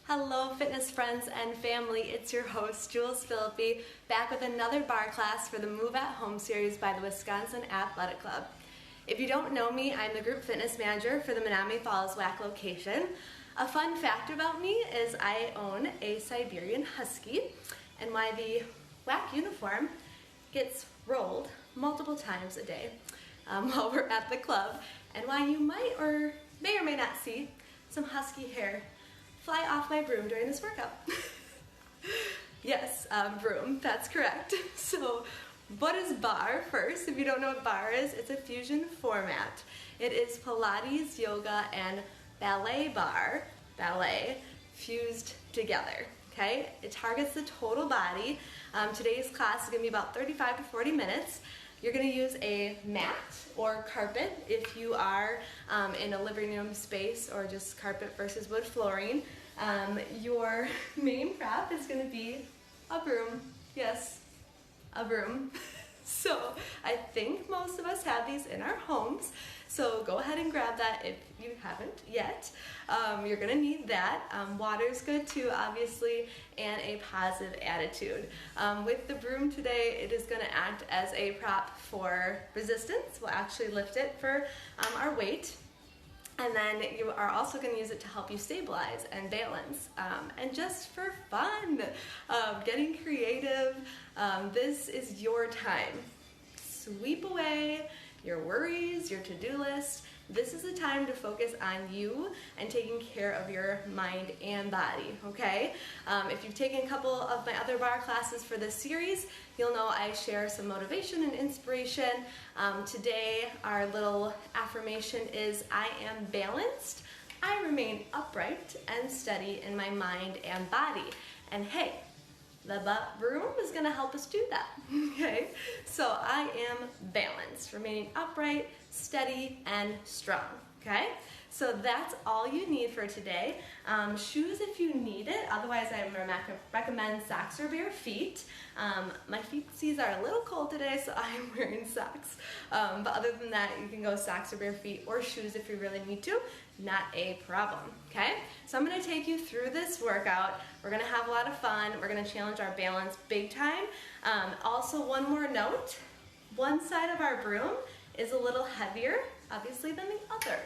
Hello fitness friends and family, it's your host Jules Philippi back with another bar class for the Move at Home series by the Wisconsin Athletic Club. If you don't know me, I'm the group fitness manager for the Menominee Falls WAC location. A fun fact about me is I own a Siberian Husky, and why the WAC uniform gets rolled multiple times a day while we're at the club, and why you might or may not see some husky hair fly off my broom during this workout. Yes, broom, that's correct. So what is barre first? If you don't know what barre is, it's a fusion format. It is Pilates, yoga, and ballet fused together. Okay, it targets the total body. Today's class is gonna be about 35 to 40 minutes. You're gonna use a mat or carpet if you are in a living room space, or just carpet versus wood flooring. Your main prop is gonna be a broom. Yes, a broom. So I think most of us have these in our homes. So go ahead and grab that if you haven't yet. You're gonna need that. Water's good too, obviously, and a positive attitude. With the broom today, it is gonna act as a prop for resistance. We'll actually lift it for our weight. And then you are also going to use it to help you stabilize and balance. And just for fun, getting creative, this is your time. Sweep away your worries, your to-do list. This is the time to focus on you and taking care of your mind and body, okay? If you've taken a couple of my other bar classes for this series, you'll know I share some motivation and inspiration. Today, our little affirmation is, I am balanced, I remain upright and steady in my mind and body. And hey, the broom is gonna help us do that, okay? So I am balanced, remaining upright, steady, and strong, okay? So that's all you need for today. Shoes if you need it, otherwise I recommend socks or bare feet. My feetsies are a little cold today, so I'm wearing socks. But other than that, you can go socks or bare feet, or shoes if you really need to. Not a problem, okay? So I'm gonna take you through this workout. We're gonna have a lot of fun. We're gonna challenge our balance big time. Also, one more note, one side of our broom is a little heavier, obviously, than the other.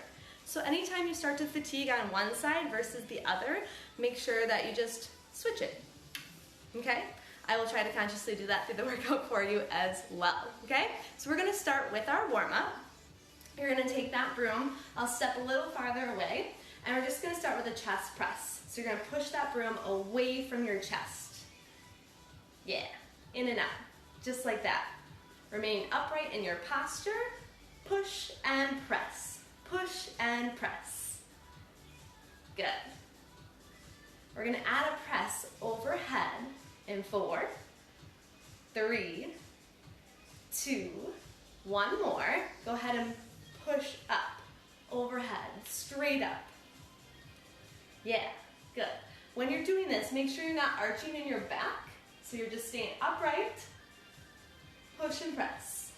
So anytime you start to fatigue on one side versus the other, make sure that you just switch it, okay? I will try to consciously do that through the workout for you as well, okay? So we're gonna start with our warm-up. You're gonna take that broom, I'll step a little farther away, and we're just gonna start with a chest press. So you're gonna push that broom away from your chest. Yeah, in and out, just like that. Remain upright in your posture, push and press. Push and press. Good. We're gonna add a press overhead in 4, 3, 2, one more. Go ahead and push up, overhead, straight up. Yeah, good. When you're doing this, make sure you're not arching in your back, so you're just staying upright. Push and press.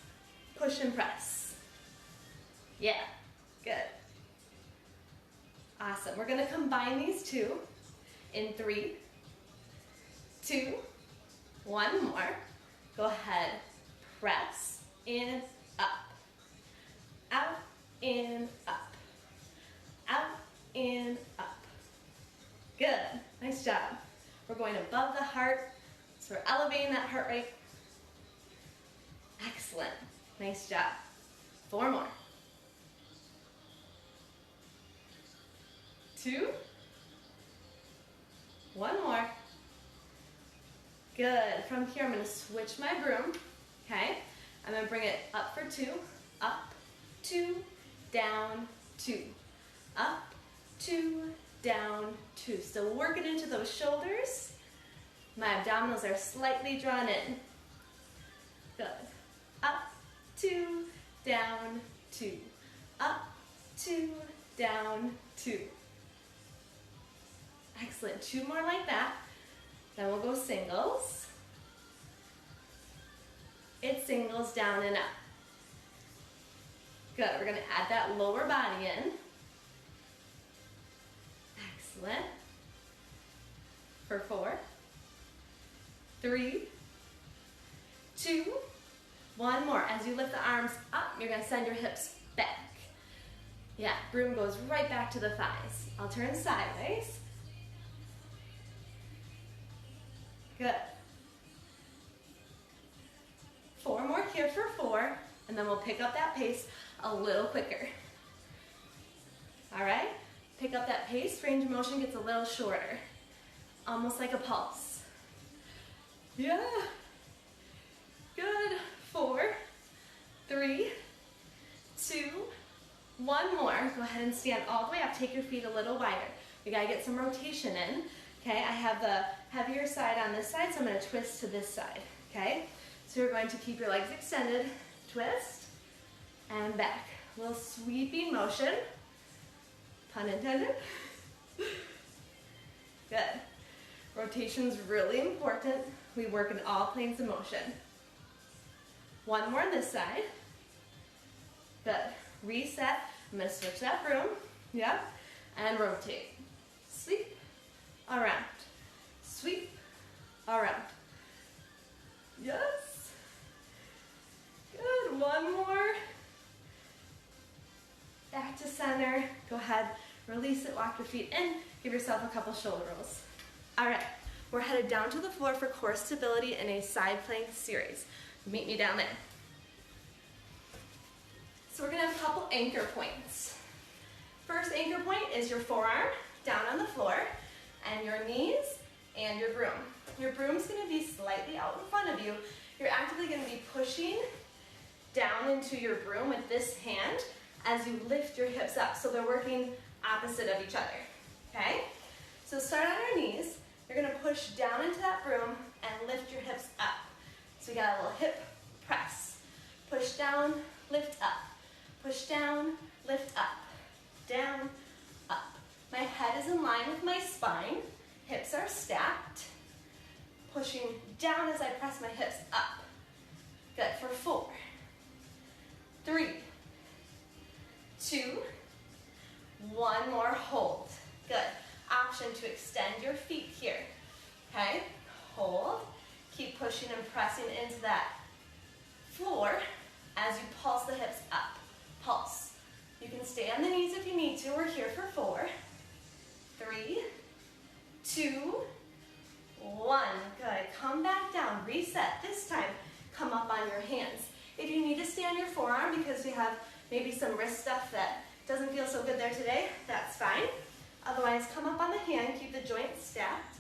Push and press. Yeah. Good. Awesome. We're going to combine these two in 3, 2, one more. Go ahead. Press. In, up. Out, in, up. Out, in, up. Good. Nice job. We're going above the heart, so we're elevating that heart rate. Excellent. Nice job. 4 more. 2, one more. Good. From here, I'm going to switch my broom. Okay. I'm going to bring it up for 2, up, 2, down, 2, up, 2, down, 2. Still working into those shoulders. My abdominals are slightly drawn in. Good. Up, 2, down, 2, up, 2, down, 2. Excellent. 2 more like that. Then we'll go singles. It's singles down and up. Good. We're going to add that lower body in. Excellent. for 4, 3, 2, 1 more. As you lift the arms up, you're gonna send your hips back. Yeah, broom goes right back to the thighs. I'll turn sideways. Good. 4 more here for 4, and then we'll pick up that pace a little quicker. All right? Pick up that pace, range of motion gets a little shorter. Almost like a pulse. Yeah. Good. 4, 3, 2, 1 more. Go ahead and stand all the way up. Take your feet a little wider. We gotta get some rotation in. Okay, I have the heavier side on this side, so I'm gonna twist to this side. Okay? So you're going to keep your legs extended, twist, and back. A little sweeping motion. Pun intended. Good. Rotation's really important. We work in all planes of motion. 1 more on this side. Good. Reset. I'm going to switch that broom. Yep. And rotate. Sweep. Around. Sweep. Around. Yes. Good. 1 more. Back to center. Go ahead. Release it. Walk your feet in. Give yourself a couple shoulder rolls. All right. We're headed down to the floor for core stability in a side plank series. Meet me down there. So we're gonna have a couple anchor points. First anchor point is your forearm down on the floor and your knees and your broom. Your broom's gonna be slightly out in front of you. You're actively gonna be pushing down into your broom with this hand as you lift your hips up. So they're working opposite of each other, okay? So start on your knees. You're gonna push down into that broom and lift your hips up. So we got a little hip press. Push down, lift up. Push down, lift up. Down, up. My head is in line with my spine. Hips are stacked. Pushing down as I press my hips up. Good, for 4, 3, 2, 1 more, hold. Good. Option to extend your feet here. Okay, hold. Keep pushing and pressing into that floor as you pulse the hips up. Pulse. You can stay on the knees if you need to. We're here for 4, 3, 2, 1. Good. Come back down. Reset. This time, come up on your hands. If you need to stay on your forearm because you have maybe some wrist stuff that doesn't feel so good there today, that's fine. Otherwise, come up on the hand. Keep the joints stacked.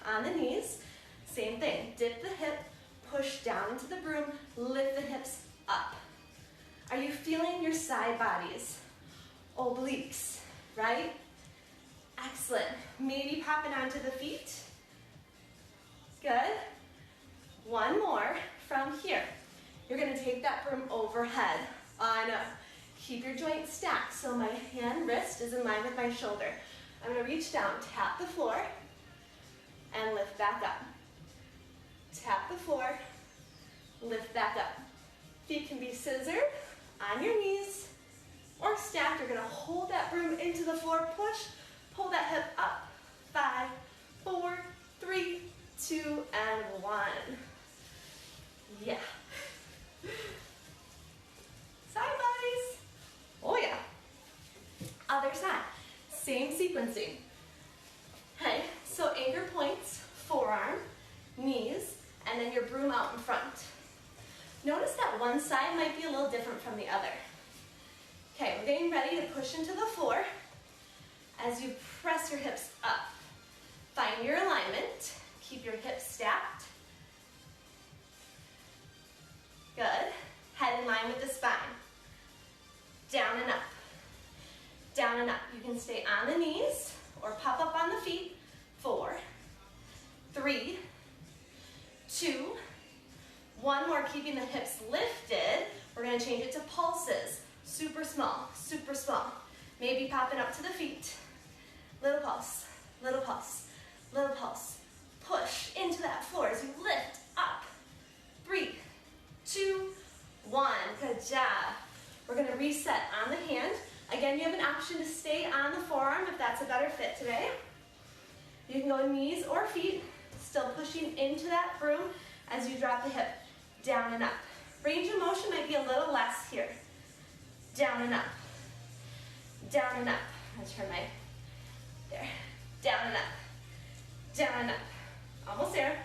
On the knees. Same thing. Dip the hip. Push down into the broom. Lift the hips up. Are you feeling your side bodies? Obliques, right? Excellent. Maybe popping onto the feet. Good. 1 more from here. You're going to take that broom overhead on up. Keep your joints stacked so my hand wrist is in line with my shoulder. I'm going to reach down, tap the floor, and lift back up. Tap the floor, lift back up. Feet can be scissored on your knees or stacked. You're going to hold that broom into the floor, push, pull that hip up. 5, 4, 3, 2, and 1. Yeah. Side bodies. Oh yeah. Other side. Same sequencing. Okay, so anchor points, forearm, knees, and then your broom out in front. Notice that one side might be a little different from the other. Okay, we're getting ready to push into the floor as you press your hips up. Find your alignment. Keep your hips stacked. Good. Head in line with the spine. Down and up. Down and up. You can stay on the knees or pop up on the feet. 4, 3, 2, 1 more. Keeping the hips lifted. We're going to change it to pulses. Super small, super small. Maybe popping up to the feet. Little pulse, little pulse, little pulse. Push into that floor as you lift up. 3, 2, 1. Good job. We're going to reset on the hand. Again, you have an option to stay on the forearm if that's a better fit today. You can go knees or feet, still pushing into that broom as you drop the hip down and up. Range of motion might be a little less here. Down and up. Down and up. Let's turn my, there. Down and up. Down and up. Almost there.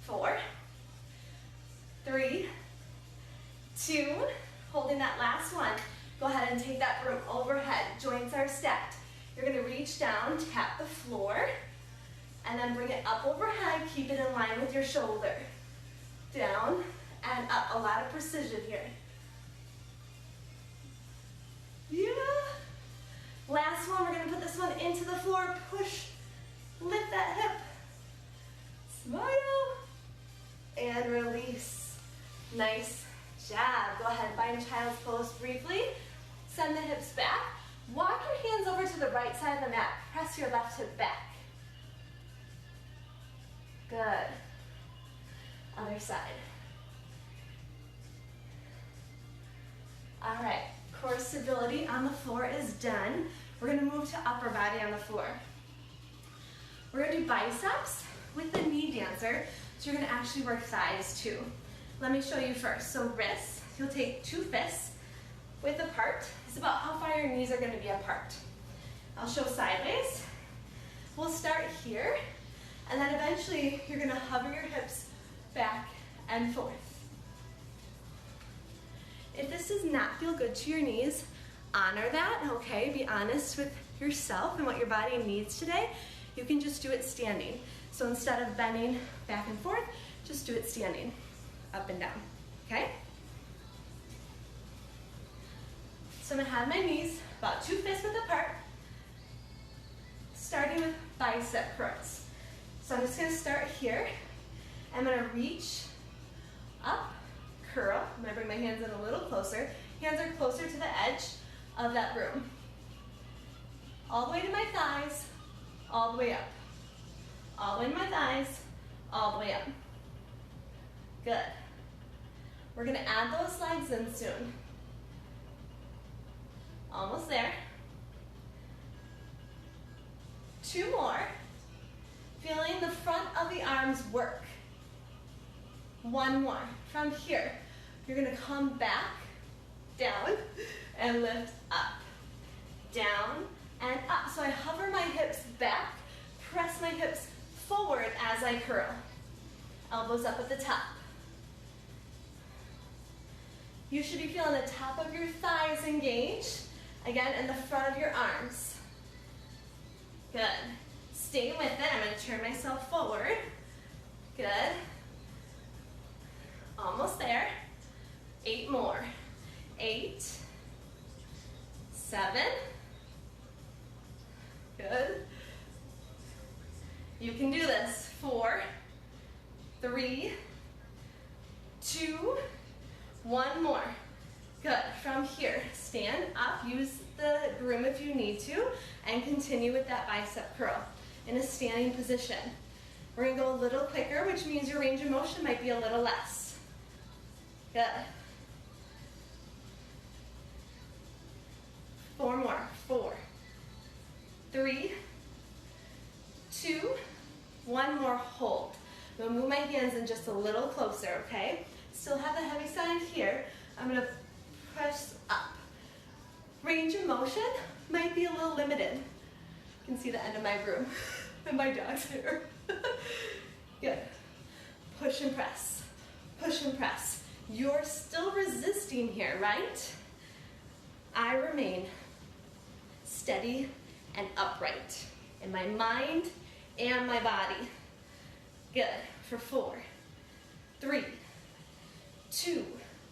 4, 3, 2, holding that last one. Go ahead and take that broom overhead. Joints are stacked. You're going to reach down, tap the floor, and then bring it up overhead. Keep it in line with your shoulder. Down and up. A lot of precision here. Yeah. Last one, we're going to put this one into the floor. Push, lift that hip. Smile. And release. Nice job. Go ahead, find child's pose briefly. Send the hips back. Walk your hands over to the right side of the mat. Press your left hip back. Good. Other side. All right, core stability on the floor is done. We're gonna move to upper body on the floor. We're gonna do biceps with the knee dancer, so you're gonna actually work thighs too. Let me show you first. So wrists, you'll take 2 fists width apart. It's about how far your knees are gonna be apart. I'll show sideways. We'll start here, and then eventually you're gonna hover your hips back and forth. If this does not feel good to your knees, honor that, okay? Be honest with yourself and what your body needs today. You can just do it standing. So instead of bending back and forth, just do it standing, up and down, okay? So I'm gonna have my knees about 2 fists width apart, starting with bicep curls. So I'm just gonna start here. I'm gonna reach up, curl. I'm gonna bring my hands in a little closer. Hands are closer to the edge of that broom. All the way to my thighs, all the way up. All the way to my thighs, all the way up. Good. We're gonna add those legs in soon. Almost there. 2 more. Feeling the front of the arms work. 1 more. From here, you're gonna come back, down, and lift up. Down and up. So I hover my hips back, press my hips forward as I curl. Elbows up at the top. You should be feeling the top of your thighs engaged. Again, in the front of your arms. Good. Stay with it. I'm going to turn myself forward. Good. Almost there. 8 more. 8. 7. Good. You can do this. 4, 3, 2, 1 more. Good. From here, stand up, use the broom if you need to, and continue with that bicep curl in a standing position. We're going to go a little quicker, which means your range of motion might be a little less. Good. 4 more. 4, 3, 2, 1 more. Hold. I'm going to move my hands in just a little closer, okay? Still have the heavy side here. I'm going to press up. Range of motion might be a little limited. You can see the end of my broom and my dog's hair. Good. Push and press. Push and press. You're still resisting here, right? I remain steady and upright in my mind and my body. Good. For 4, 3, 2,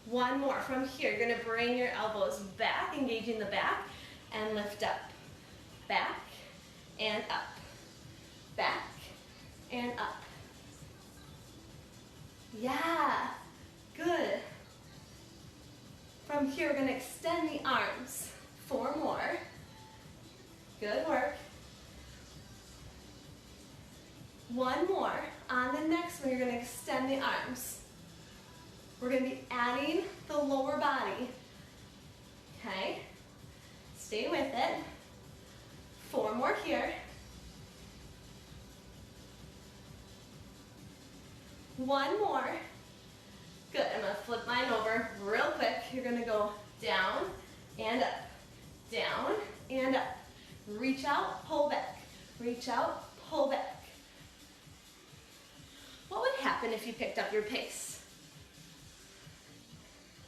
1 more. From here, you're going to bring your elbows back, engaging the back, and lift up. Back and up. Back and up. Yeah. Good. From here, we're going to extend the arms. 4 more. Good work. 1 more. On the next one, you're going to extend the arms. We're going to be adding the lower body. Okay? Stay with it. 4 more here. One more. Good, I'm gonna flip mine over real quick. You're gonna go down and up, down and up. Reach out, pull back. Reach out, pull back. What would happen if you picked up your pace?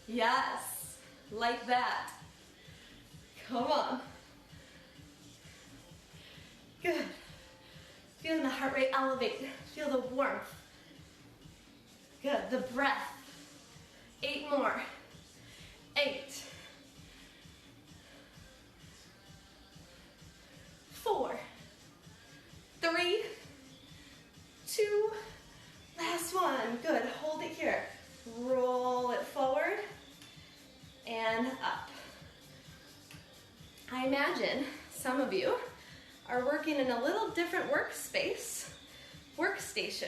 Yes, like that. Come on. Good. Feeling the heart rate elevate. Feel the warmth. Good, the breath. 8 more. 8. 4. 3. 2. Last one. Good, hold it here. Roll it forward and up. I imagine some of you are working in a little different workstation.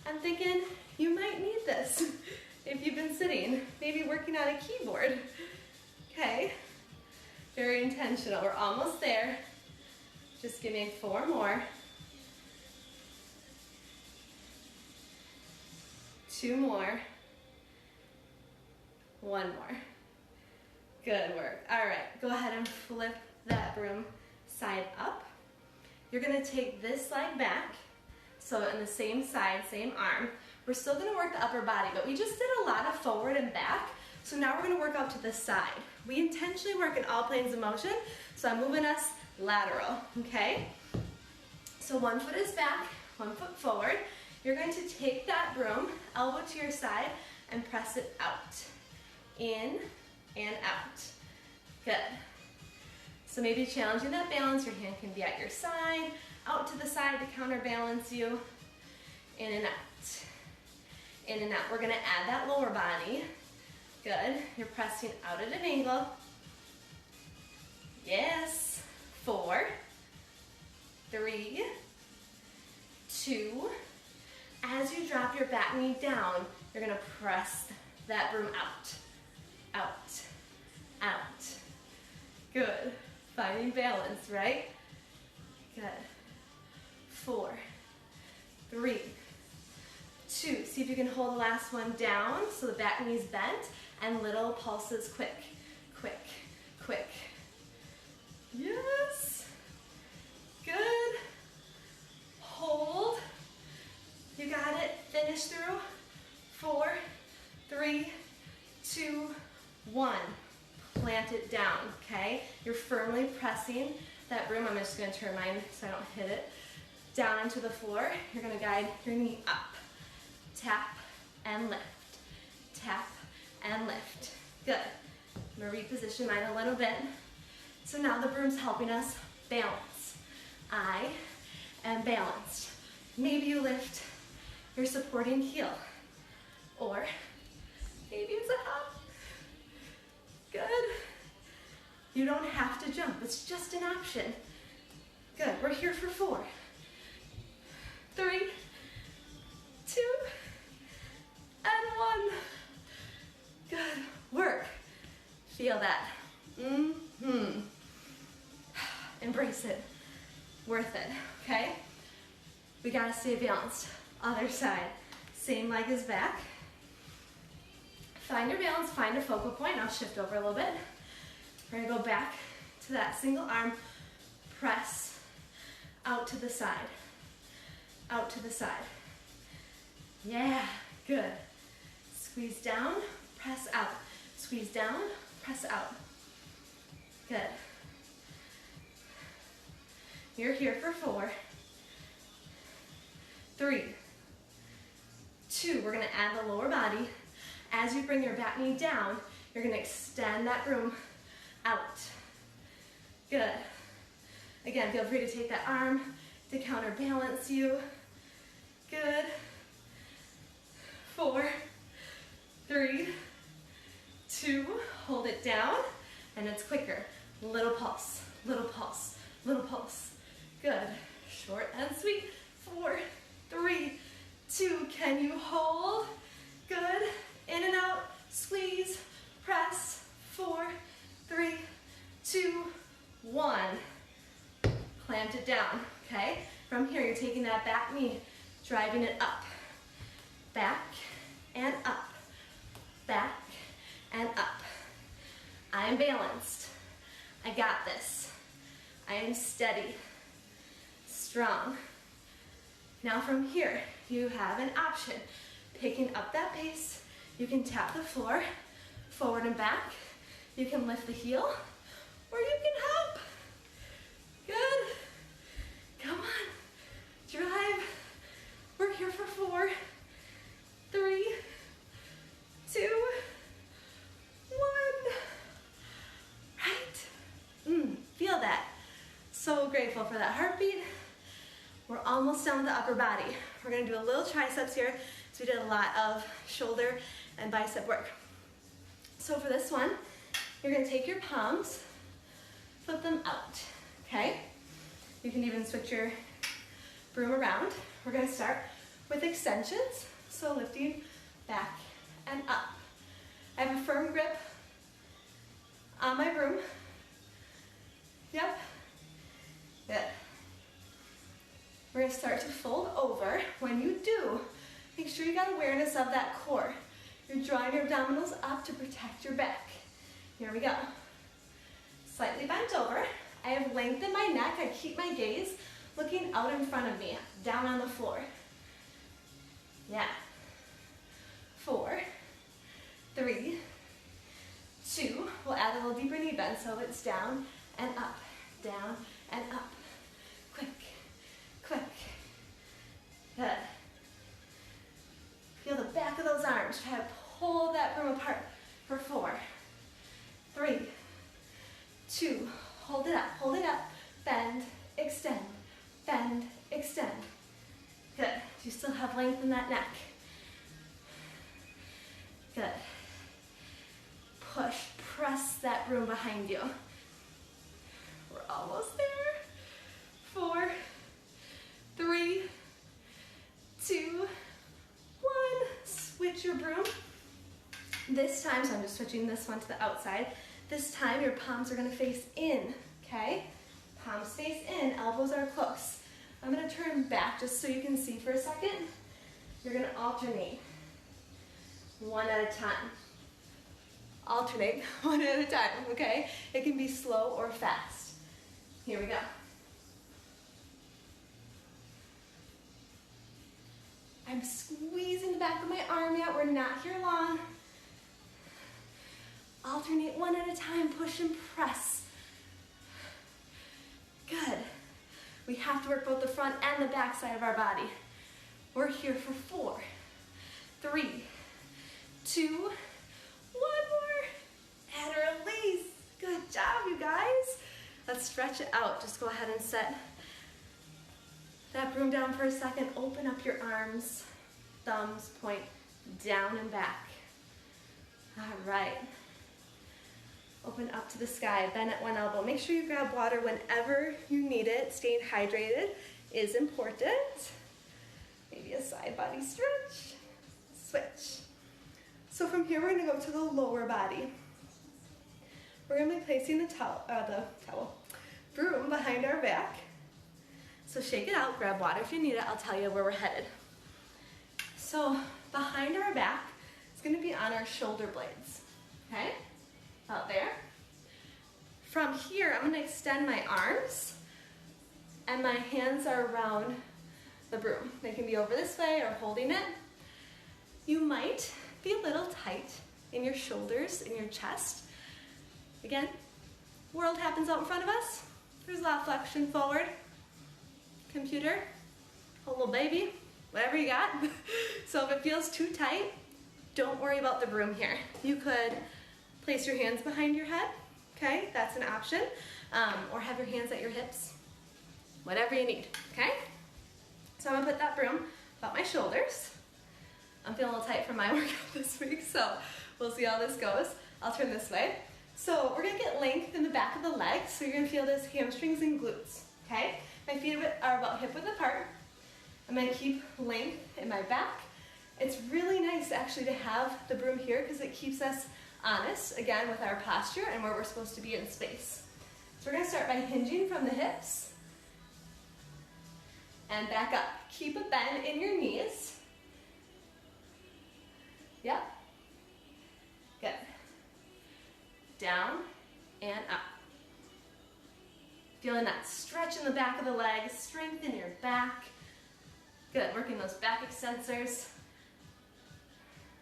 I'm thinking you might need this if you've been sitting, maybe working on a keyboard. Okay, very intentional. We're almost there. Just give me 4 more. 2 more. 1 more. Good work. All right, go ahead and flip that broom side up. You're gonna take this leg back, so in the same side, same arm. We're still gonna work the upper body, but we just did a lot of forward and back, so now we're gonna work out to the side. We intentionally work in all planes of motion, so I'm moving us lateral, okay? So 1 foot is back, 1 foot forward. You're going to take that broom, elbow to your side, and press it out. In and out. Good. So maybe challenging that balance, your hand can be at your side, out to the side to counterbalance you. In and out. In and out. We're gonna add that lower body. Good. You're pressing out at an angle. Yes. 4, 3, 2. As you drop your back knee down, you're gonna press that broom out. Out. Out. Good. Finding balance, right? Good. 4, 3, 2. See if you can hold the last one down so the back knee's bent, and little pulses, quick, quick, quick. Yes. Good. Hold. You got it. Finish through. 4, 3, 2, 1. Plant it down, okay? You're firmly pressing that broom. I'm just gonna turn mine so I don't hit it. Down into the floor. You're gonna guide your knee up. Tap and lift. Tap and lift. Good. I'm gonna reposition mine a little bit. So now the broom's helping us balance. I am balanced. Maybe you lift your supporting heel, or maybe it's a hop. Good. You don't have to jump. It's just an option. Good. We're here for 4, 3, 2, and 1. Good work. Feel that. Embrace it. Worth it. Okay? We gotta stay balanced. Other side. Same leg is back. Find your balance, find a focal point. I'll shift over a little bit. We're gonna go back to that single arm, press out to the side, out to the side. Yeah, good. Squeeze down, press out. Squeeze down, press out. Good. You're here for 4, 3, 2. We're gonna add the lower body. As you bring your back knee down, you're gonna extend that broom out. Good. Again, feel free to take that arm to counterbalance you. Good. 4, 3, 2. Hold it down, and it's quicker. Little pulse, little pulse, little pulse. Good. Short and sweet. 4, 3, 2. Can you hold? Good. In and out, squeeze, press. 4, 3, 2, 1. Plant it down, okay? From here, you're taking that back knee, driving it up. back and up, back and up. I am balanced. I got this. I am steady, strong. Now from here, you have an option. Picking up that pace, you can tap the floor, forward and back. You can lift the heel, or you can hop. Good. Come on. Drive. We're here for 4, 3, 2, 1. Right? Feel that. So grateful for that heartbeat. We're almost done with the upper body. We're gonna do a little triceps here. So we did a lot of shoulder and bicep work. So for this one, you're gonna take your palms, flip them out, okay? You can even switch your broom around. We're gonna start with extensions. So lifting back and up. I have a firm grip on my broom. Yep, good. We're gonna start to fold over. When you do, make sure you got awareness of that core. You're drawing your abdominals up to protect your back. Here we go. Slightly bent over. I have length in my neck. I keep my gaze looking out in front of me, down on the floor. Yeah. 4, 3, 2. We'll add a little deeper knee bend so it's down and up, down and up. Quick, quick. Good. Feel the back of those arms. Try to pull that broom apart for 4, 3, 2. Hold it up, bend, extend, bend, extend. Good. You still have length in that neck. Good. Push, press that broom behind you. We're almost there. 4, 3, 2, 1. Switch your broom. This time, so I'm just switching this one to the outside. This time your palms are gonna face in, okay? Palms face in, elbows are close. I'm gonna turn back just so you can see for a second. You're gonna alternate, one at a time. Alternate, one at a time, okay? It can be slow or fast. Here we go. I'm squeezing the back of my arm yet. We're not here long. Alternate one at a time, push and press. Good. We have to work both the front and the back side of our body. We're here for 4, 3, 2, 1 more. And release. Good job, you guys. Let's stretch it out. Just go ahead and set that broom down for a second. Open up your arms. Thumbs point down and back. All right. Open up to the sky, bend at one elbow. Make sure you grab water whenever you need it. Staying hydrated is important. Maybe a side body stretch. Switch. So from here, we're gonna go to the lower body. We're gonna be placing the broom behind our back. So shake it out, grab water if you need it. I'll tell you where we're headed. So behind our back, it's gonna be on our shoulder blades, okay? Out there. From here, I'm gonna extend my arms and my hands are around the broom. They can be over this way or holding it. You might be a little tight in your shoulders, in your chest. Again, world happens out in front of us. There's a lot of flexion forward. Computer, a little baby, whatever you got. So if it feels too tight, don't worry about the broom here. You could place your hands behind your head, okay? That's an option. Or have your hands at your hips, whatever you need, okay? So I'm gonna put that broom about my shoulders. I'm feeling a little tight from my workout this week, so we'll see how this goes. I'll turn this way. So we're gonna get length in the back of the legs, so you're gonna feel this hamstrings and glutes, okay? My feet are about hip width apart. I'm gonna keep length in my back. It's really nice actually to have the broom here because it keeps us honest, again, with our posture and where we're supposed to be in space. So we're gonna start by hinging from the hips and back up. Keep a bend in your knees. Feeling that stretch in the back of the legs, strengthen your back. Good, working those back extensors.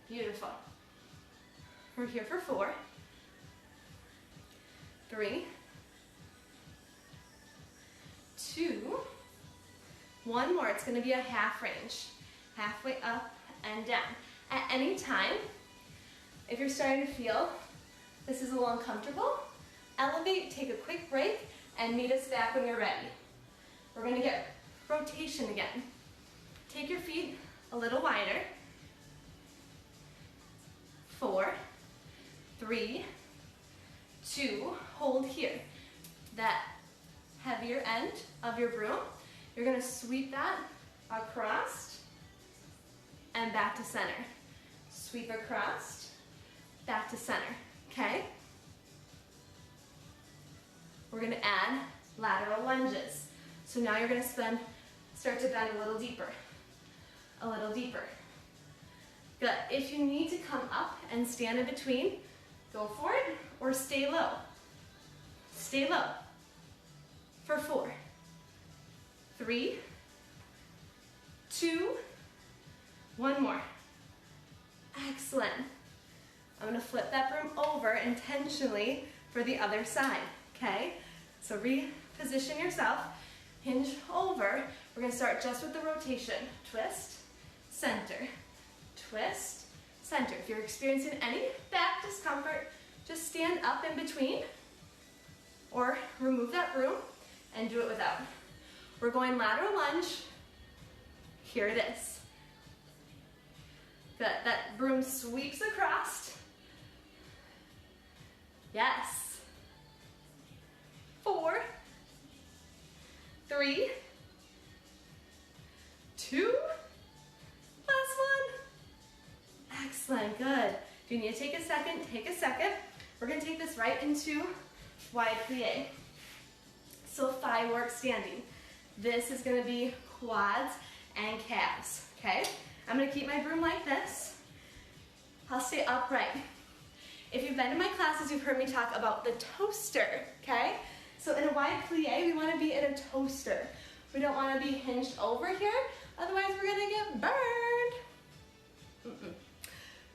Beautiful. We're here for 4, 3, 2, 1 more. It's gonna be a half range, halfway up and down. At any time, if you're starting to feel this is a little uncomfortable, elevate, take a quick break, and meet us back when you're ready. We're gonna get rotation again. Take your feet a little wider. 4, 3, 2, hold here. That heavier end of your broom, you're gonna sweep that across and back to center. Sweep across, back to center, okay? We're gonna add lateral lunges. So now you're gonna start to bend a little deeper, a little deeper. Good, if you need to come up and stand in between, go for it, or stay low. Stay low. For 4, 3, 2, 1 more. Excellent. I'm gonna flip that broom over intentionally for the other side, okay? So reposition yourself, hinge over. We're gonna start just with the rotation. Twist, center, twist, center. If you're experiencing any back discomfort, just stand up in between or remove that broom and do it without. We're going lateral lunge. Here it is. Good, that broom sweeps across. Yes. 4, 3, 2, last one. Excellent, good. If you need to take a second, take a second. We're gonna take this right into wide plie. So thigh work standing. This is gonna be quads and calves, okay? I'm gonna keep my broom like this. I'll stay upright. If you've been to my classes, you've heard me talk about the toaster, okay? So in a wide plie, we wanna be in a toaster. We don't wanna be hinged over here, otherwise we're gonna get burned.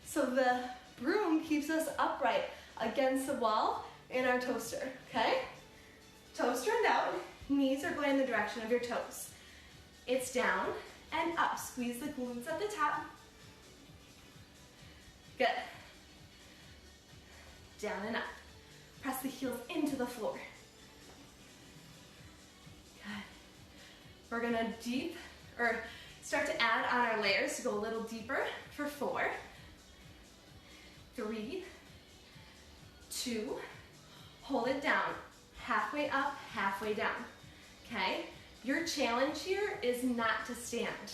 So the broom keeps us upright against the wall in our toaster, okay? Toes turned out, knees are going in the direction of your toes. It's down and up. Squeeze the glutes at the top. Good. Down and up. Press the heels into the floor. Good. We're gonna start to add on our layers to go a little deeper for 4, 3, 2, hold it down. Halfway up, halfway down, okay? Your challenge here is not to stand.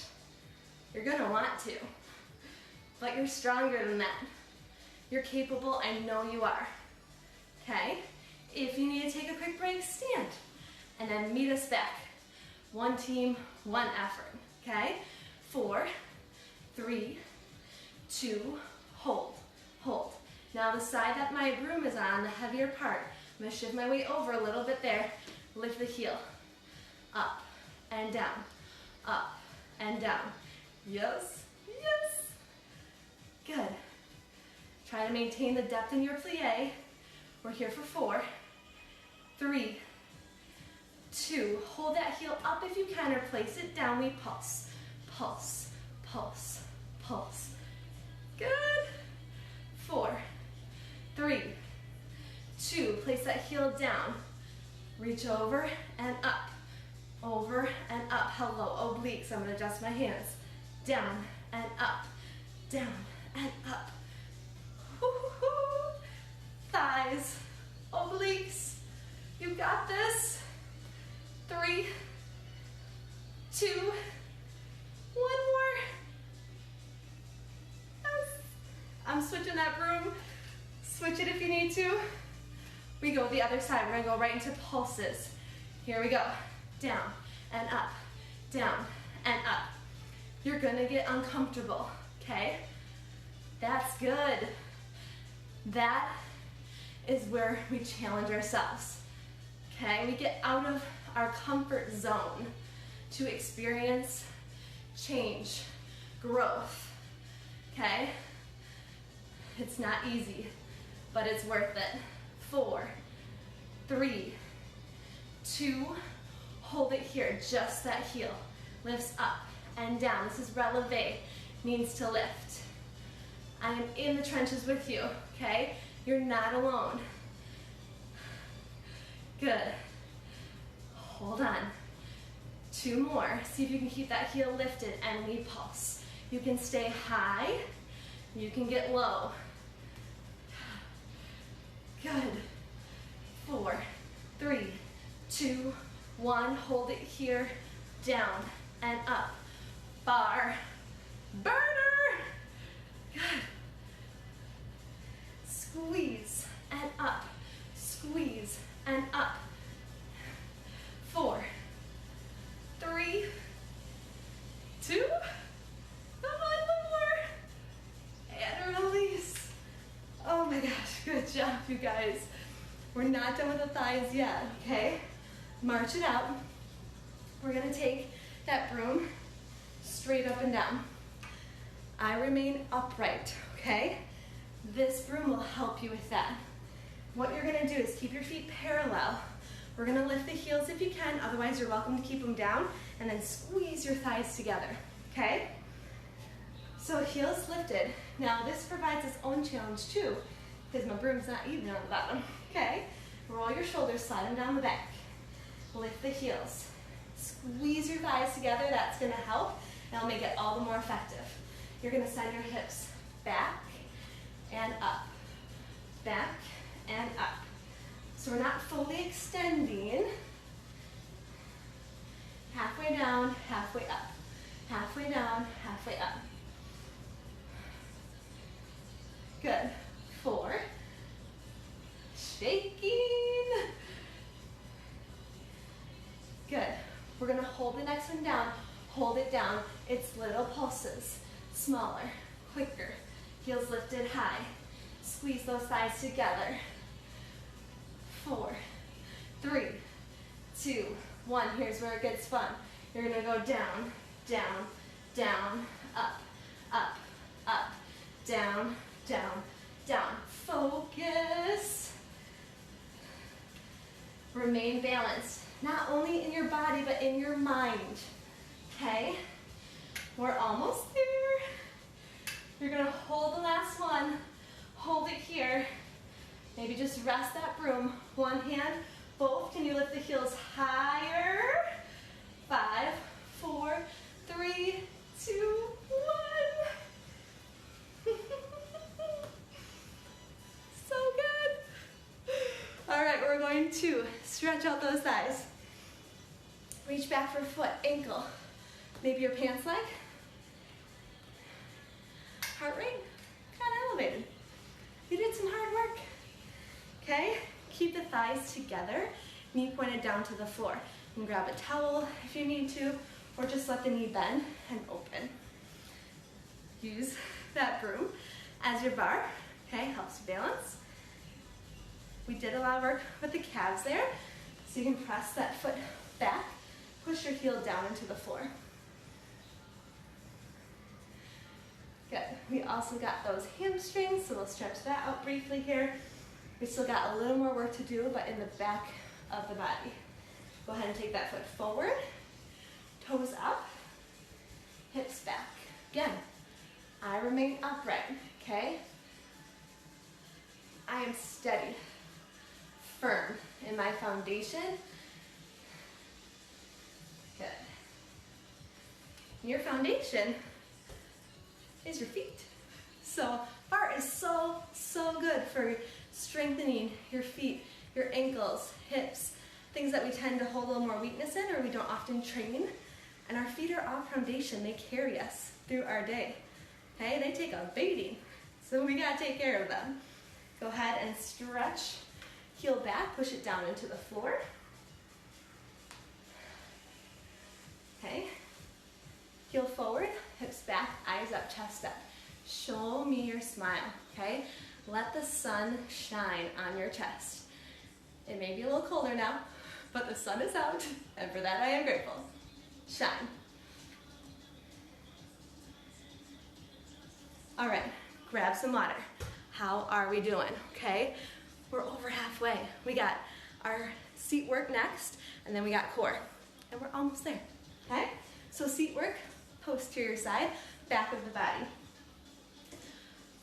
You're gonna want to, but you're stronger than that. You're capable, I know you are, okay? If you need to take a quick break, stand, and then meet us back. One team, one effort, okay? 4, 3, 2, hold, hold. Now the side that my broom is on, the heavier part, I'm gonna shift my weight over a little bit there, lift the heel, up and down, up and down. Yes, yes. Good. Try to maintain the depth in your plie. We're here for 4, 3, 2. Hold that heel up if you can, or place it down. We pulse, pulse, pulse, pulse. Good. 4, 3, 2, place that heel down. Reach over and up. Over and up. Hello, obliques. I'm gonna adjust my hands. Down and up. Down and up. Woo-hoo-hoo. Thighs, obliques. You got this. 3, 2, 1 more. Yes. I'm switching that broom. Switch it if you need to. We go the other side. We're gonna go right into pulses. Here we go. Down and up, down and up. You're gonna get uncomfortable, okay? That's good. That is where we challenge ourselves, Okay, we get out of our comfort zone to experience change, growth, okay? It's not easy, but it's worth it. 4, 3, 2, hold it here, just that heel. Lifts up and down. This is releve, means to lift. I am in the trenches with you, okay? You're not alone. Good. Hold on. 2 more. See if you can keep that heel lifted and we pulse. You can stay high. You can get low. Good. 4, 3, 2, 1. Hold it here. Down and up. Bar. Burner. Good. Squeeze and up. Squeeze and up. 4, 3, 2, come on, 1 more. And release. Oh my gosh, good job, you guys. We're not done with the thighs yet, okay? March it out. We're gonna take that broom straight up and down. I remain upright, okay? This broom will help you with that. What you're gonna do is keep your feet parallel. We're gonna lift the heels if you can, otherwise you're welcome to keep them down, and then squeeze your thighs together, okay? So heels lifted. Now this provides its own challenge too, because my broom's not even on the bottom, okay? Roll your shoulders, slide them down the back. Lift the heels. Squeeze your thighs together, that's gonna help, and it'll make it all the more effective. You're gonna send your hips back and up, back and up. So we're not fully extending. Halfway down, halfway up. Halfway down, halfway up. Good. 4. Shaking. Good. We're gonna hold the next one down. Hold it down. It's little pulses. Smaller, quicker. Heels lifted high. Squeeze those thighs together. 4, 3, 2, 1. Here's where it gets fun. You're gonna go down, down, down, up, up, up, down, down, down. Focus. Remain balanced, not only in your body, but in your mind, okay? We're almost there. You're gonna hold the last one. Hold it here. Maybe just rest that broom. One hand, both. Can you lift the heels higher? 5, 4, 3, 2, 1. So good. All right, we're going to stretch out those thighs. Reach back for foot, ankle. Maybe your pants leg. Heart rate, kind of elevated. You did some hard work. Okay, keep the thighs together, knee pointed down to the floor. You can grab a towel if you need to, or just let the knee bend and open. Use that broom as your bar, okay, helps balance. We did a lot of work with the calves there, so you can press that foot back, push your heel down into the floor. Good, we also got those hamstrings, so we'll stretch that out briefly here. We still got a little more work to do, but in the back of the body. Go ahead and take that foot forward, toes up, hips back. Again, I remain upright, okay? I am steady, firm in my foundation. Good. Your foundation is your feet. So Barre is so good for strengthening your feet, your ankles, hips, things that we tend to hold a little more weakness in or we don't often train. And our feet are our foundation. They carry us through our day. Okay, they take a beating, so we gotta take care of them. Go ahead and stretch, heel back, push it down into the floor. Okay, heel forward, hips back, eyes up, chest up. Show me your smile, okay? Let the sun shine on your chest. It may be a little colder now, but the sun is out, and for that I am grateful. Shine. All right, grab some water. How are we doing? Okay, we're over halfway. We got our seat work next, and then we got core, and we're almost there. Okay, so seat work, posterior side, back of the body.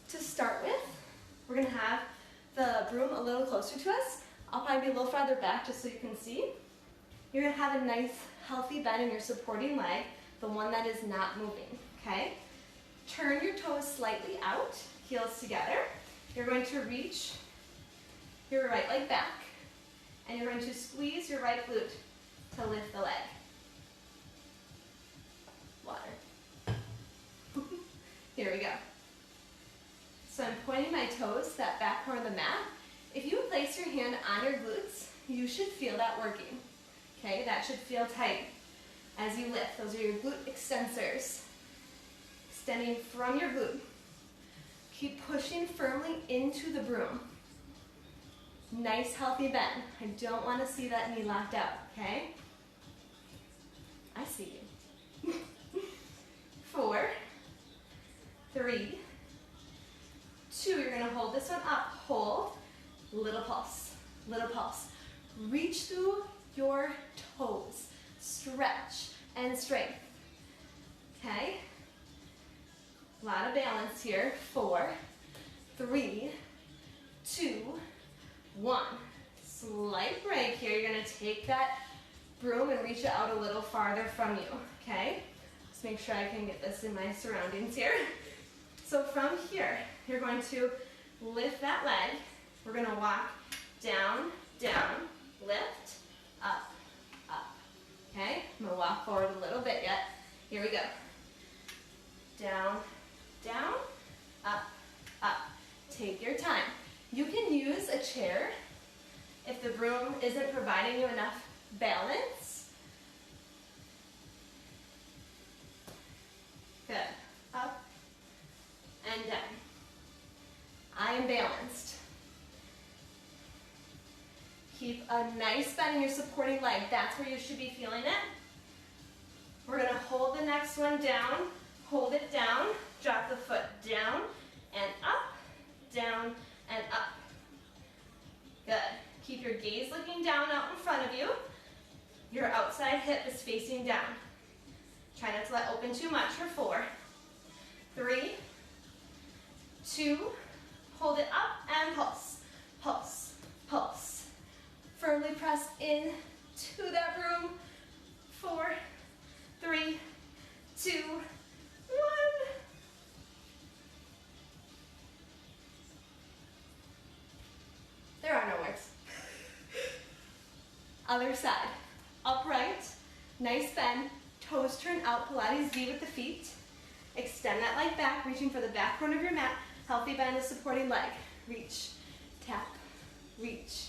To start with, we're gonna have the broom a little closer to us. I'll probably be a little farther back just so you can see. You're gonna have a nice healthy bend in your supporting leg, the one that is not moving, okay? Turn your toes slightly out, heels together. You're going to reach your right leg back, and you're going to squeeze your right glute to lift the leg. Water. Here we go. So I'm pointing my toes, that back corner of the mat. If you place your hand on your glutes, you should feel that working. Okay, that should feel tight as you lift. Those are your glute extensors. Extending from your glute. Keep pushing firmly into the broom. Nice healthy bend. I don't want to see that knee locked out, okay? I see you. 4, 3, 2, you're going to hold this one up. Hold, little pulse, little pulse. Reach through your toes. Stretch and strength. Okay? A lot of balance here. 4, 3, 2, 1. Slight break here. You're going to take that broom and reach it out a little farther from you. Okay? Let's make sure I can get this in my surroundings here. So from here, you're going to lift that leg. We're going to walk down, down, lift, up, up. Okay? I'm going to walk forward a little bit yet. Here we go. Down, down, up, up. Take your time. You can use a chair if the broom isn't providing you enough balance. Good. Up and down. I am balanced. Keep a nice bend in your supporting leg. That's where you should be feeling it. We're going to hold the next one down. Hold it down. Drop the foot down and up, down and up. Good. Keep your gaze looking down out in front of you. Your outside hip is facing down. Try not to let open too much for 4, 3, 2, hold it up and pulse, pulse, pulse. Firmly press in to that broom. 4, 3, 2, 1. There are no words. Other side. Upright, nice bend, toes turn out, Pilates V with the feet. Extend that leg back, reaching for the back corner of your mat. Healthy bend the supporting leg. Reach, tap, reach.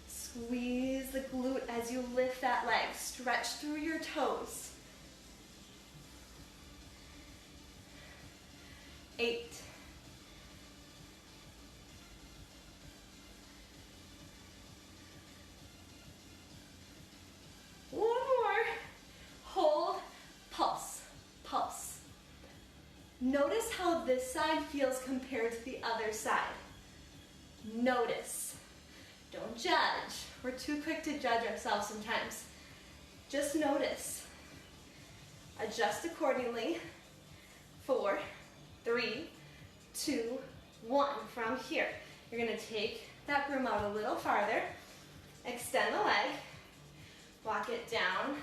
Squeeze the glute as you lift that leg. Stretch through your toes. 8. 1 more. Hold, pulse, pulse. Notice how this side feels compared to the other side. Notice. Don't judge. We're too quick to judge ourselves sometimes. Just notice. Adjust accordingly. 4, 3, 2, 1. From here, you're going to take that broom out a little farther. Extend the leg. Walk it down,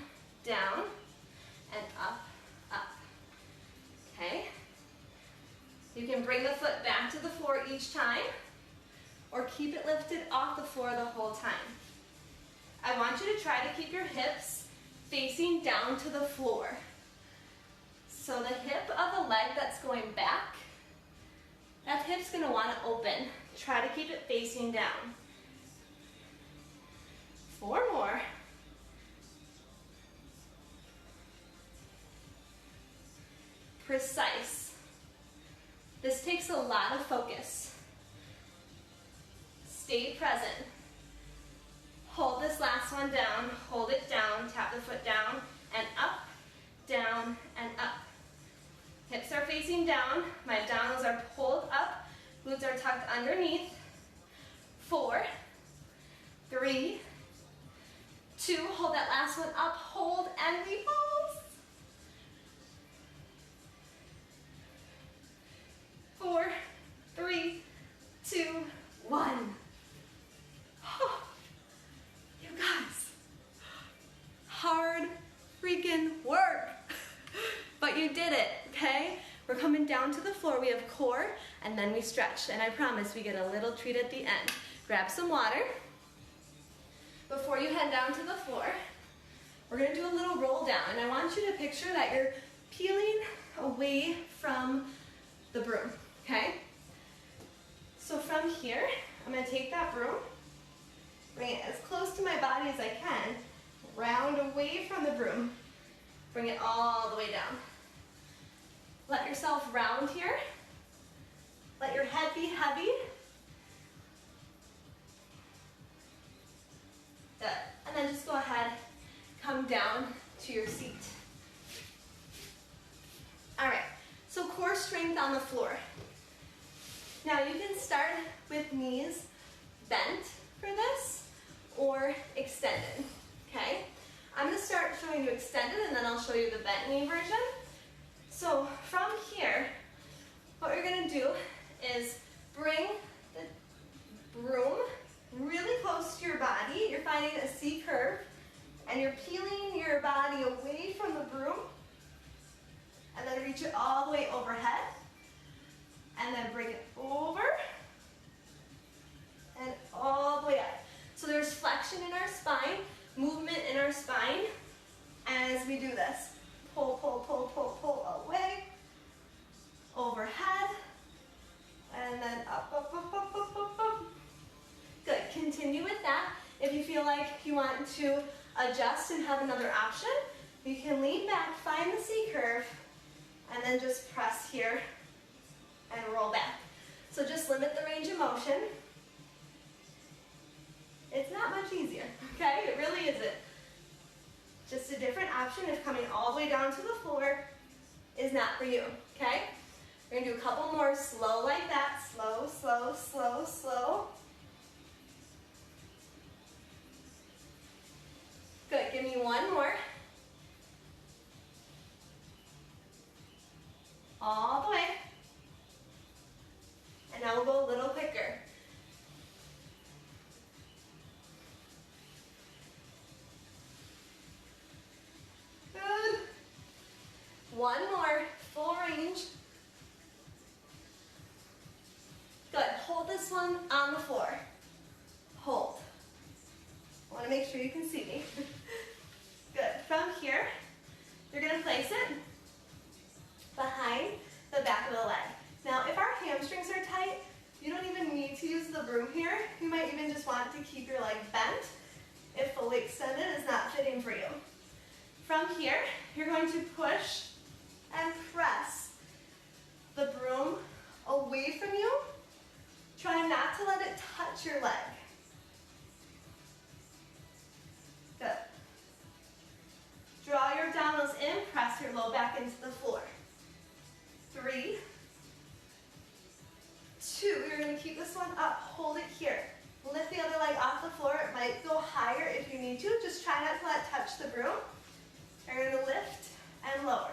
down, and up, up. Okay? You can bring the foot back to the floor each time, or keep it lifted off the floor the whole time. I want you to try to keep your hips facing down to the floor. So the hip of the leg that's going back, that hip's going to want to open. Try to keep it facing down. 4 more. Precise. This takes a lot of focus. Stay present. Hold this last one down, hold it down, tap the foot down, and up, down, and up. Hips are facing down, my abdominals are pulled up, glutes are tucked underneath. 4, 3, 2, hold that last one up, hold, and repose. 4, 3, 2, 1. Oh, you guys, hard freaking work, but you did it, okay? We're coming down to the floor, we have core, and then we stretch, and I promise we get a little treat at the end. Grab some water. Before you head down to the floor, we're gonna do a little roll down, and I want you to picture that you're peeling away from the broom, okay? So from here, I'm gonna take that broom, bring it as close to my body as I can, round away from the broom, bring it all the way down. Let yourself round here. Let your head be heavy. Good. And then just go ahead, come down to your seat. All right, so core strength on the floor. Now you can start with knees bent for this or extended, okay? I'm gonna start showing you extended and then I'll show you the bent knee version. So from here, what you're gonna do is bring the broom really close to your body. You're finding a C curve and you're peeling your body away from the broom and then reach it all the way overhead and then bring it over and all the way up. So there's flexion in our spine, movement in our spine as we do this. Pull, pull, pull, pull, pull away, overhead, and then up, up, up, up, up, up, up. Good, continue with that. If you feel like you want to adjust and have another option, you can lean back, find the C curve, and then just press here and roll back. So just limit the range of motion. It's not much easier, okay? It really isn't. Just a different option if coming all the way down to the floor is not for you, okay? We're gonna do a couple more slow like that. Slow, slow, slow, slow. Good, give me one more. All the way. And now we'll go a little quicker. Good. One more, full range. Good, hold this one on the floor. Hold. I want to make sure you can see me. Good, from here, you're gonna place it behind the back of the leg. Now, if our hamstrings are tight, you don't even need to use the broom here. You might even just want to keep your leg bent if fully extended is not fitting for you. From here, you're going to push and press the broom away from you. Try not to let it touch your leg. Good. Draw your abdominals in, press your low back into the floor. 3, 2, you're going to keep this one up, hold it here. Lift the other leg off the floor. It might go higher if you need to. Just try not to let it touch the broom. You're going to lift and lower.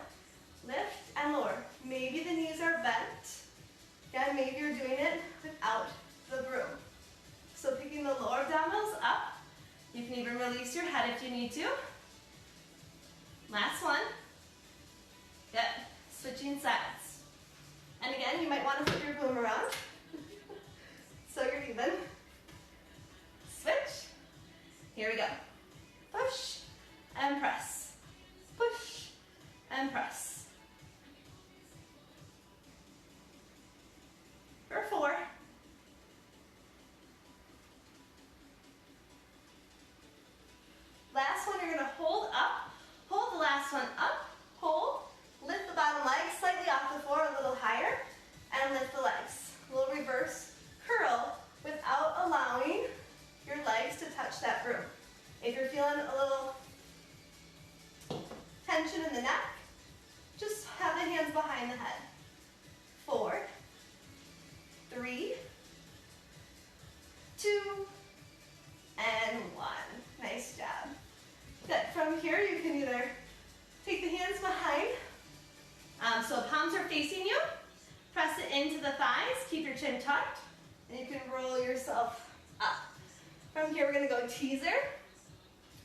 Lift and lower. Maybe the knees are bent. Again, maybe you're doing it without the broom. So picking the lower abdominals up. You can even release your head if you need to. Last one. Good. Switching sides. And again, you might want to flip your broom around. So you're even. Switch. Here we go. Push and press. Push and press. For 4. Last one, you're going to hold up. Hold the last one up. Hold. Lift the bottom leg slightly off the floor, a little higher, and lift the legs. A little reverse curl without allowing your legs to touch that broom. you can either take the hands behind, so palms are facing you, press it into the thighs, keep your chin tucked, and you can roll yourself up. From here, we're gonna go teaser.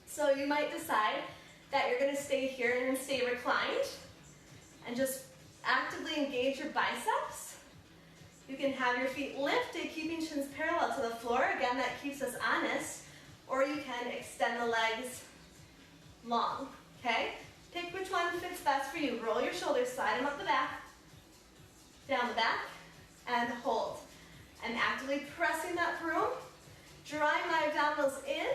So you might decide that you're gonna stay here and stay reclined, and just actively engage your biceps. You can have your feet lifted, keeping shins parallel to the floor. Again, that keeps us honest. Or you can extend the legs long, okay? Pick which one fits best for you. Roll your shoulders, slide them up the back, down the back, and hold. I'm actively pressing that broom, drawing my abdominals in.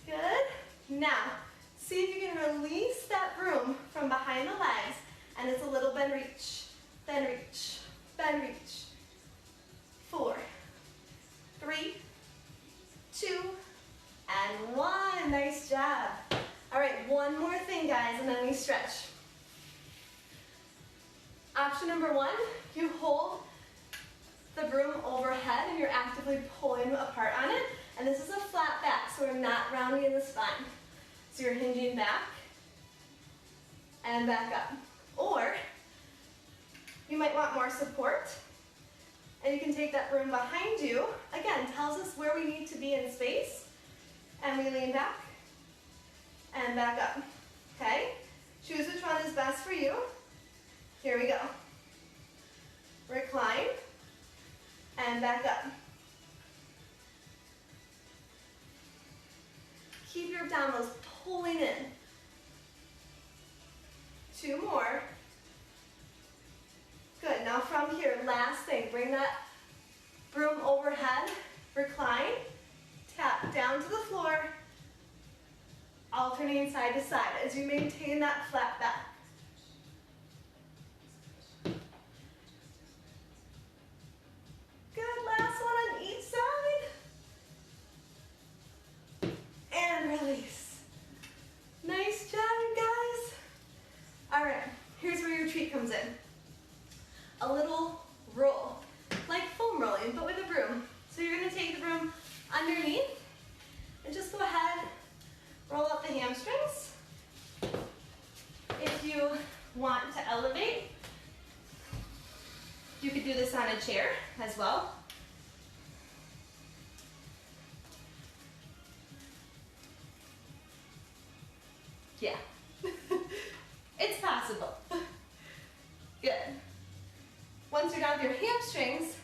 Good. Now, see if you can release that broom from behind the legs, and it's a little bend reach, bend reach, bend reach. 4, 3, 2, and 1. Nice job. All right, one more thing, guys, and then we stretch. Option number 1, you hold the broom overhead and you're actively pulling apart on it. And this is a flat back, so we're not rounding in the spine. So you're hinging back and back up. Or you might want more support, and you can take that broom behind you. Again, tells us where we need to be in space. And we lean back and back up. Okay? Choose which one is best for you. Here we go. Recline and back up. Keep your abdominals pulling in. 2 more. Good. Now from here, last thing, bring that broom overhead, recline, tap down to the floor, alternating side to side as you maintain that flat back. Good. Last one on each side. And release. Nice job, you guys. All right, here's where your treat comes in. A little roll, like foam rolling, but with a broom. So you're gonna take the broom underneath and just go ahead, roll up the hamstrings. If you want to elevate, you could do this on a chair as well. Yeah, it's possible. Good. Once you're done with your hamstrings,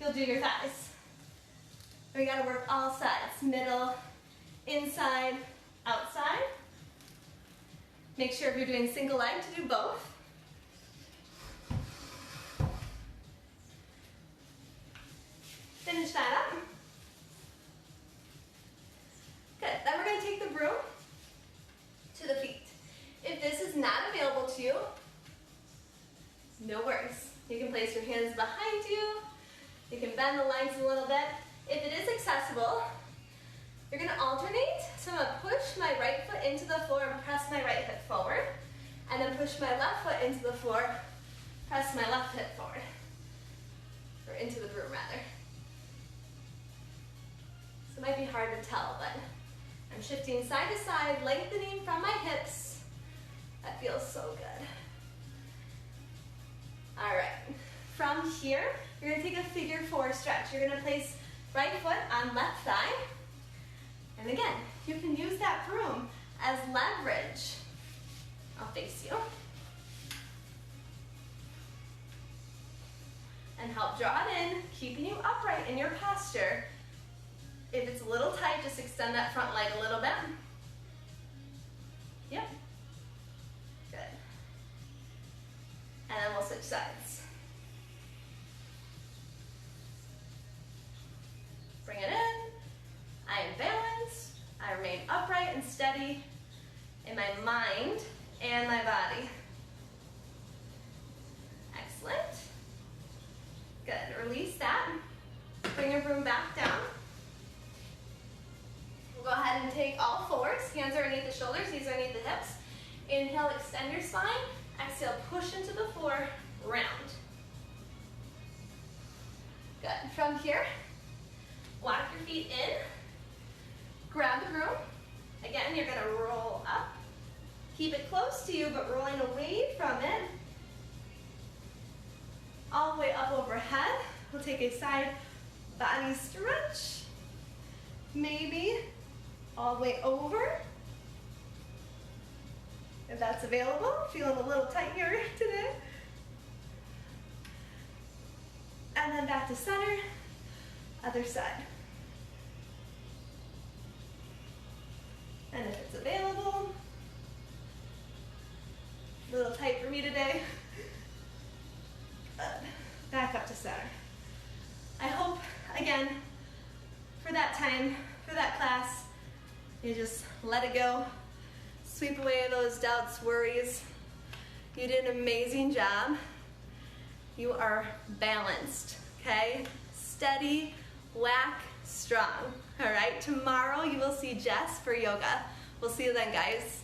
you'll do your thighs. We gotta work all sides, middle, inside, outside. Make sure if you're doing single leg to do both. Finish that up. Good, then we're gonna take the broom to the feet. If this is not available to you, no worries. You can place your hands behind you. You can bend the legs a little bit. If it is accessible, you're gonna alternate. So I'm gonna push my right foot into the floor and press my right hip forward. And then push my left foot into the floor, press my left hip forward. Or into the broom rather. So it might be hard to tell, but I'm shifting side to side, lengthening from my hips. That feels so good. All right, from here, you're gonna take a figure 4 stretch. You're gonna place right foot on left thigh. And again, you can use that broom as leverage. I'll face you. And help draw it in, keeping you upright in your posture. If it's a little tight, just extend that front leg a little bit. Yep. Good. And then we'll switch sides. Bring it in. I am balanced. I remain upright and steady in my mind and my body. Excellent. Good. Release that. Bring your broom back down. We'll go ahead and take all 4s. Hands are underneath the shoulders, knees are underneath the hips. Inhale, extend your spine. Exhale, push into the floor, round. Good. From here, walk your feet in. Grab the broom. Again, again, you're gonna roll up. Keep it close to you, but rolling away from it. All the way up overhead. We'll take a side body stretch. Maybe all the way over. If that's available, feeling a little tight here today. And then back to center, other side. And if it's available, a little tight for me today, back up to center. I hope, again, for that time, for that class, you just let it go, sweep away those doubts, worries. You did an amazing job. You are balanced, okay? Steady, whack, strong, all right? Tomorrow you will see Jess for yoga. We'll see you then, guys.